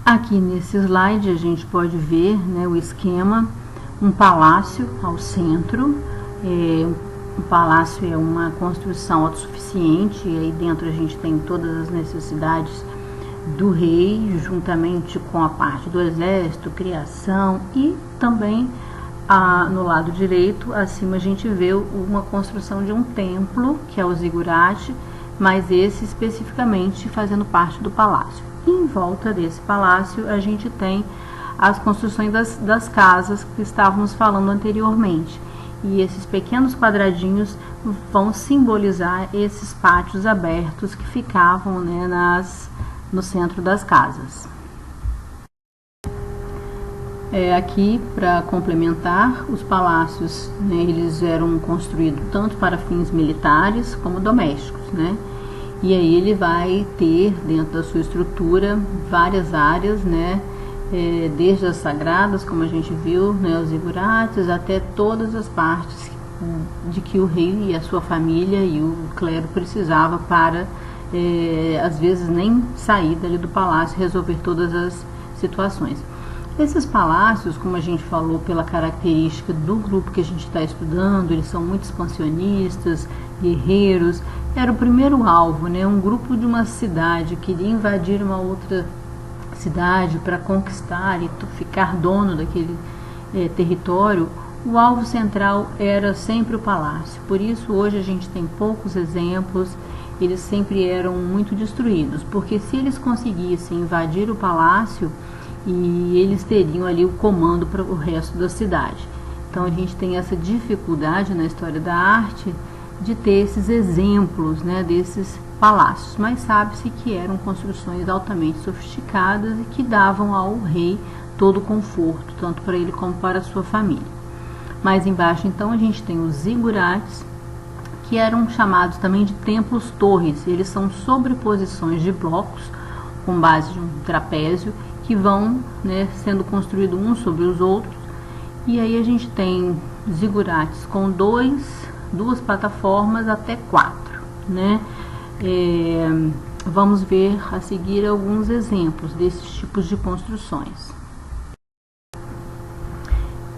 Aqui nesse slide a gente pode ver, né, o esquema, um palácio ao centro. Um palácio é uma construção autossuficiente, e aí dentro a gente tem todas as necessidades do rei, juntamente com a parte do exército, criação, e também no lado direito, acima a gente vê uma construção de um templo, que é o zigurate, mas esse especificamente fazendo parte do palácio. E em volta desse palácio a gente tem as construções das casas que estávamos falando anteriormente. E esses pequenos quadradinhos vão simbolizar esses pátios abertos que ficavam, né, no centro das casas. Aqui, para complementar, os palácios, né, eles eram construídos tanto para fins militares como domésticos, né? E aí ele vai ter dentro da sua estrutura várias áreas, né? Desde as sagradas, como a gente viu, né, os zigurates, até todas as partes de que o rei e a sua família e o clero precisava para, às vezes, nem sair dali do palácio e resolver todas as situações. Esses palácios, como a gente falou, pela característica do grupo que a gente está estudando, eles são muito expansionistas, guerreiros. Era o primeiro alvo, né? Um grupo de uma cidade queria invadir uma outra cidade para conquistar e ficar dono daquele território. O alvo central era sempre o palácio. Por isso hoje a gente tem poucos exemplos. Eles sempre eram muito destruídos, porque se eles conseguissem invadir o palácio, e eles teriam ali o comando para o resto da cidade. Então a gente tem essa dificuldade na história da arte de ter esses exemplos, né, desses palácios, mas sabe-se que eram construções altamente sofisticadas e que davam ao rei todo o conforto, tanto para ele como para a sua família. Mais embaixo então a gente tem os zigurates, que eram chamados também de templos-torres. Eles são sobreposições de blocos com base de um trapézio, que vão, né, sendo construídos uns sobre os outros. E aí a gente tem zigurates com duas plataformas até 4, né? Vamos ver a seguir alguns exemplos desses tipos de construções.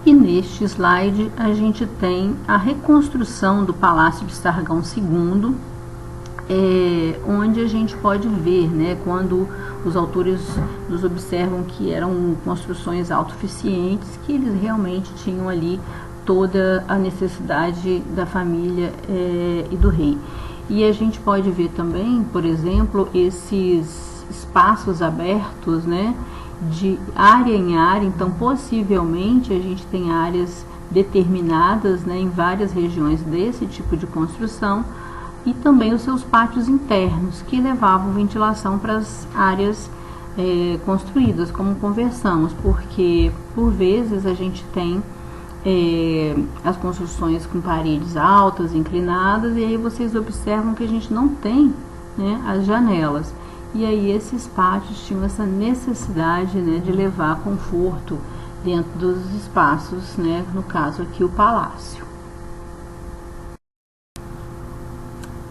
E neste slide a gente tem a reconstrução do Palácio de Sargão II, onde a gente pode ver, né, quando os autores nos observam que eram construções autossuficientes, que eles realmente tinham ali toda a necessidade da família e do rei. E a gente pode ver também, por exemplo, esses espaços abertos, né, de área em área. Então possivelmente a gente tem áreas determinadas, né, em várias regiões desse tipo de construção, e também os seus pátios internos, que levavam ventilação para as áreas construídas, como conversamos, porque por vezes a gente tem as construções com paredes altas, inclinadas, e aí vocês observam que a gente não tem, né, as janelas. E aí esses pátios tinham essa necessidade, né, de levar conforto dentro dos espaços, né, no caso aqui o palácio.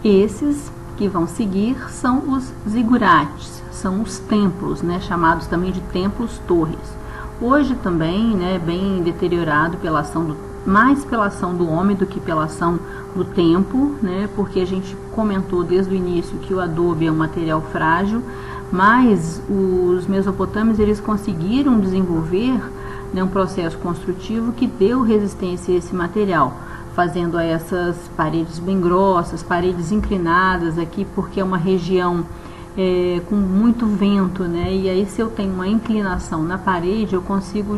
Esses que vão seguir são os zigurates, são os templos, né, chamados também de templos-torres. Hoje também, né, bem deteriorado mais pela ação do homem do que pela ação do tempo, né, porque a gente comentou desde o início que o adobe é um material frágil, mas os mesopotâmios eles conseguiram desenvolver, né, um processo construtivo que deu resistência a esse material, fazendo essas paredes bem grossas, paredes inclinadas aqui, porque é uma região com muito vento, né? E aí se eu tenho uma inclinação na parede, eu consigo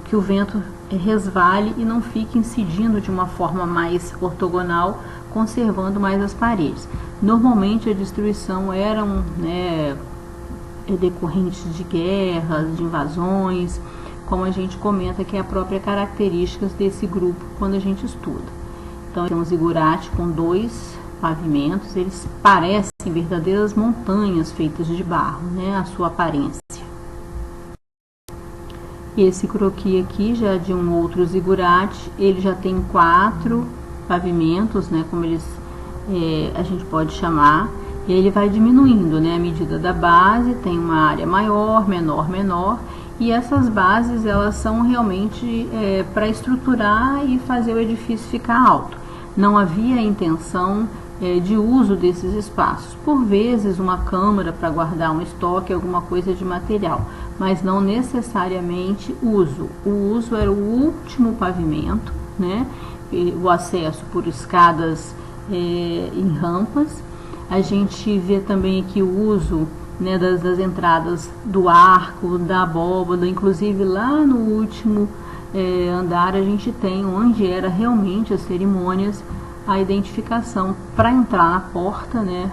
que o vento resvale e não fique incidindo de uma forma mais ortogonal, conservando mais as paredes. Normalmente a destruição eram, né, decorrentes de guerras, de invasões, como a gente comenta que é a própria característica desse grupo quando a gente estuda. Então é um zigurate com 2 pavimentos, eles parecem verdadeiras montanhas feitas de barro, né, a sua aparência. Esse croquis aqui já é de um outro zigurate, ele já tem 4 pavimentos, né, como a gente pode chamar, e ele vai diminuindo, né? À medida da base, tem uma área maior, menor, menor, e essas bases elas são realmente para estruturar e fazer o edifício ficar alto. Não havia a intenção de uso desses espaços. Por vezes uma câmara para guardar um estoque, alguma coisa de material, mas não necessariamente uso. O uso era o último pavimento, né? O acesso por escadas em rampas. A gente vê também aqui o uso, né, das entradas do arco, da abóbada, inclusive lá no último andar a gente tem onde era realmente as cerimônias, a identificação para entrar na porta, né,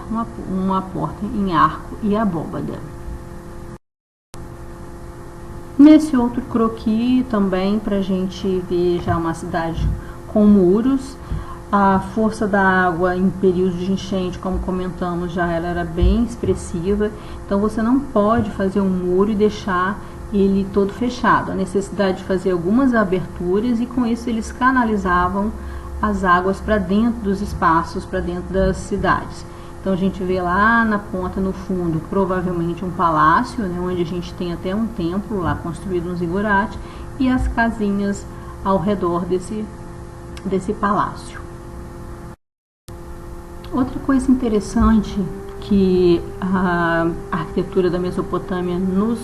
uma porta em arco e abóbada. Nesse outro croquis também para a gente ver já uma cidade com muros. A força da água em períodos de enchente, como comentamos já, ela era bem expressiva, então você não pode fazer um muro e deixar ele todo fechado. A necessidade de fazer algumas aberturas, e com isso eles canalizavam as águas para dentro dos espaços, para dentro das cidades. Então a gente vê lá na ponta, no fundo, provavelmente um palácio, né, onde a gente tem até um templo lá construído no zigurate, e as casinhas ao redor desse palácio. Outra coisa interessante que a arquitetura da Mesopotâmia nos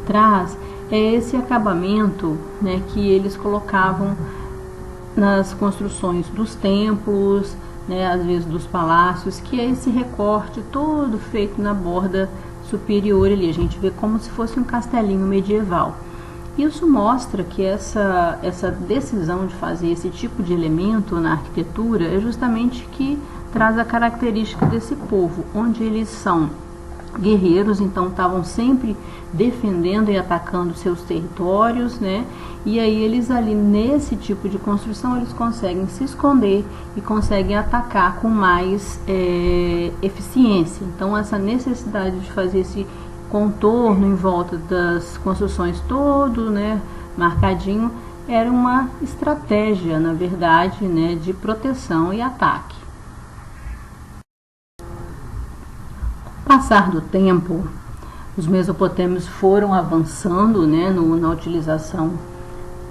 traz é esse acabamento, né, que eles colocavam nas construções dos templos, né, às vezes dos palácios, que é esse recorte todo feito na borda superior ali. A gente vê como se fosse um castelinho medieval. Isso mostra que essa decisão de fazer esse tipo de elemento na arquitetura é justamente que traz a característica desse povo, onde eles são guerreiros, então estavam sempre defendendo e atacando seus territórios, né? E aí eles ali nesse tipo de construção eles conseguem se esconder e conseguem atacar com mais eficiência. Então essa necessidade de fazer esse contorno em volta das construções todo, né, marcadinho, era uma estratégia, na verdade, né, de proteção e ataque. Com o passar do tempo, os mesopotâmios foram avançando, né, na utilização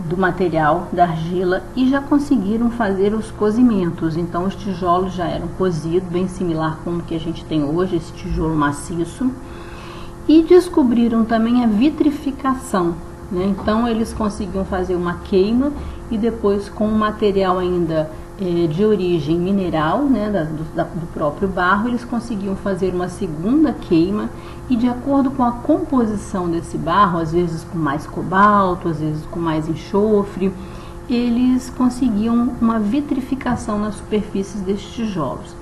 do material da argila e já conseguiram fazer os cozimentos. Então os tijolos já eram cozidos, bem similar com o que a gente tem hoje, esse tijolo maciço. E descobriram também a vitrificação, né? Então eles conseguiam fazer uma queima e depois, com um material ainda de origem mineral, né, do próprio barro, eles conseguiam fazer uma segunda queima, e de acordo com a composição desse barro, às vezes com mais cobalto, às vezes com mais enxofre, eles conseguiam uma vitrificação nas superfícies destes tijolos.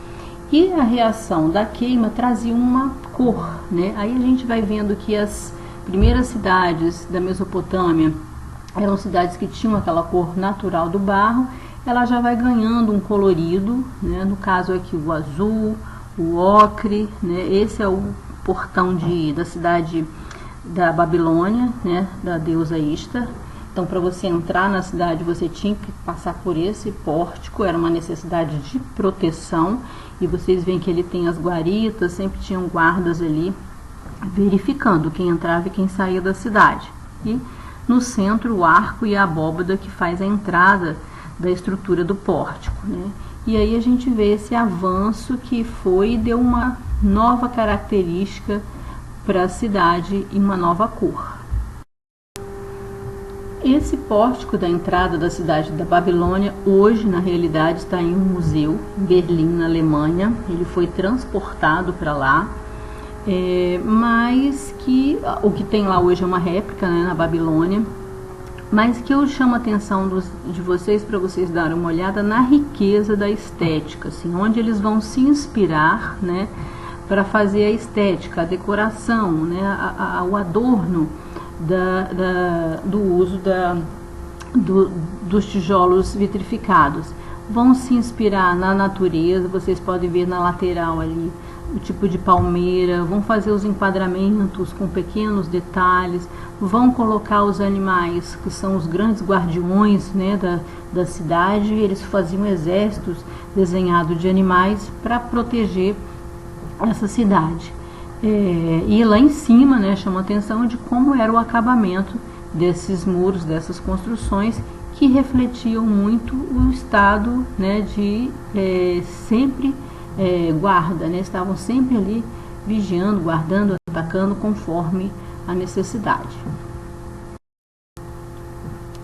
E a reação da queima trazia uma cor, né? Aí a gente vai vendo que as primeiras cidades da Mesopotâmia eram cidades que tinham aquela cor natural do barro. Ela já vai ganhando um colorido, né? No caso aqui o azul, o ocre, né? Esse é o portão da cidade da Babilônia, né? Da deusa Ishtar. Então, para você entrar na cidade, você tinha que passar por esse pórtico, era uma necessidade de proteção. E vocês veem que ele tem as guaritas, sempre tinham guardas ali verificando quem entrava e quem saía da cidade. E no centro, o arco e a abóbada que faz a entrada da estrutura do pórtico, né? E aí a gente vê esse avanço que foi e deu uma nova característica para a cidade e uma nova cor. Esse pórtico da entrada da cidade da Babilônia, hoje na realidade está em um museu em Berlim, na Alemanha. Ele foi transportado para lá, mas que o que tem lá hoje é uma réplica, né, na Babilônia, mas que eu chamo a atenção de vocês para vocês darem uma olhada na riqueza da estética, assim, onde eles vão se inspirar, né, para fazer a estética, a decoração, né, o adorno do uso dos tijolos vitrificados. Vão se inspirar na natureza, vocês podem ver na lateral ali o tipo de palmeira, vão fazer os enquadramentos com pequenos detalhes, vão colocar os animais que são os grandes guardiões, né, da cidade. Eles faziam exércitos desenhados de animais para proteger essa cidade. E lá em cima, né, chama a atenção de como era o acabamento desses muros, dessas construções, que refletiam muito o estado, né, de sempre guarda, né, estavam sempre ali vigiando, guardando, atacando conforme a necessidade.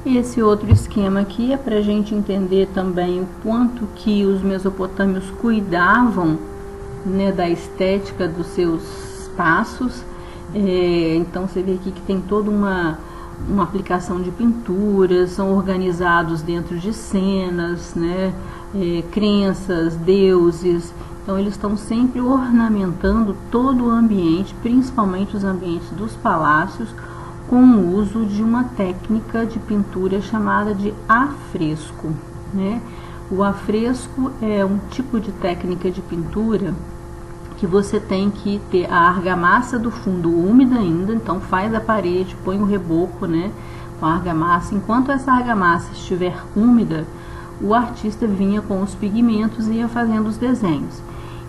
Esse outro esquema aqui é para a gente entender também o quanto que os mesopotâmios cuidavam, né, da estética dos seus espaços. Então você vê aqui que tem toda uma aplicação de pinturas, são organizados dentro de cenas, né, crenças, deuses. Então eles estão sempre ornamentando todo o ambiente, principalmente os ambientes dos palácios, com o uso de uma técnica de pintura chamada de afresco, né? O afresco é um tipo de técnica de pintura que você tem que ter a argamassa do fundo úmida ainda, então faz a parede, põe o reboco, né, com a argamassa. Enquanto essa argamassa estiver úmida, o artista vinha com os pigmentos e ia fazendo os desenhos.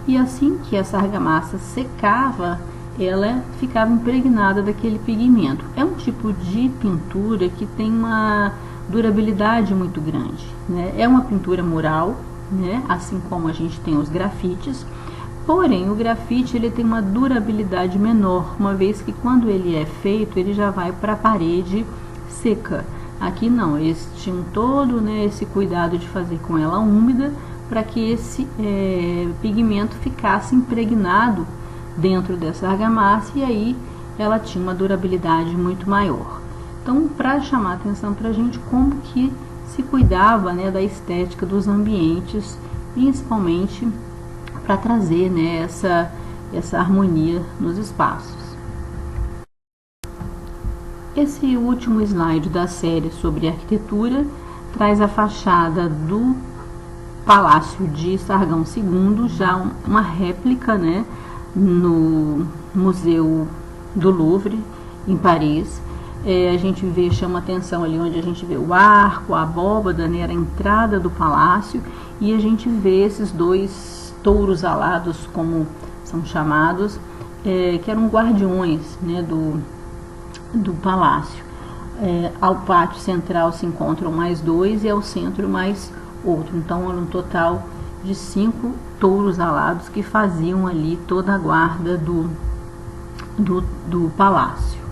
E assim que essa argamassa secava, ela ficava impregnada daquele pigmento. É um tipo de pintura que tem uma durabilidade muito grande, né? É uma pintura mural, né? Assim como a gente tem os grafites, porém o grafite ele tem uma durabilidade menor, uma vez que quando ele é feito, ele já vai para a parede seca. Aqui não, eles tinham todo, né, esse cuidado de fazer com ela úmida, para que esse pigmento ficasse impregnado dentro dessa argamassa, e aí ela tinha uma durabilidade muito maior. Então, para chamar a atenção para a gente como que se cuidava, né, da estética dos ambientes, principalmente para trazer, né, essa harmonia nos espaços. Esse último slide da série sobre arquitetura traz a fachada do Palácio de Sargão II, já uma réplica, né, no Museu do Louvre, em Paris. A gente vê, chama atenção ali onde a gente vê o arco, a abóbada, né, a entrada do palácio, e a gente vê esses dois touros alados, como são chamados, que eram guardiões, né, do palácio. Ao pátio central se encontram mais dois e ao centro mais outro. Então, era um total de 5 touros alados que faziam ali toda a guarda do palácio.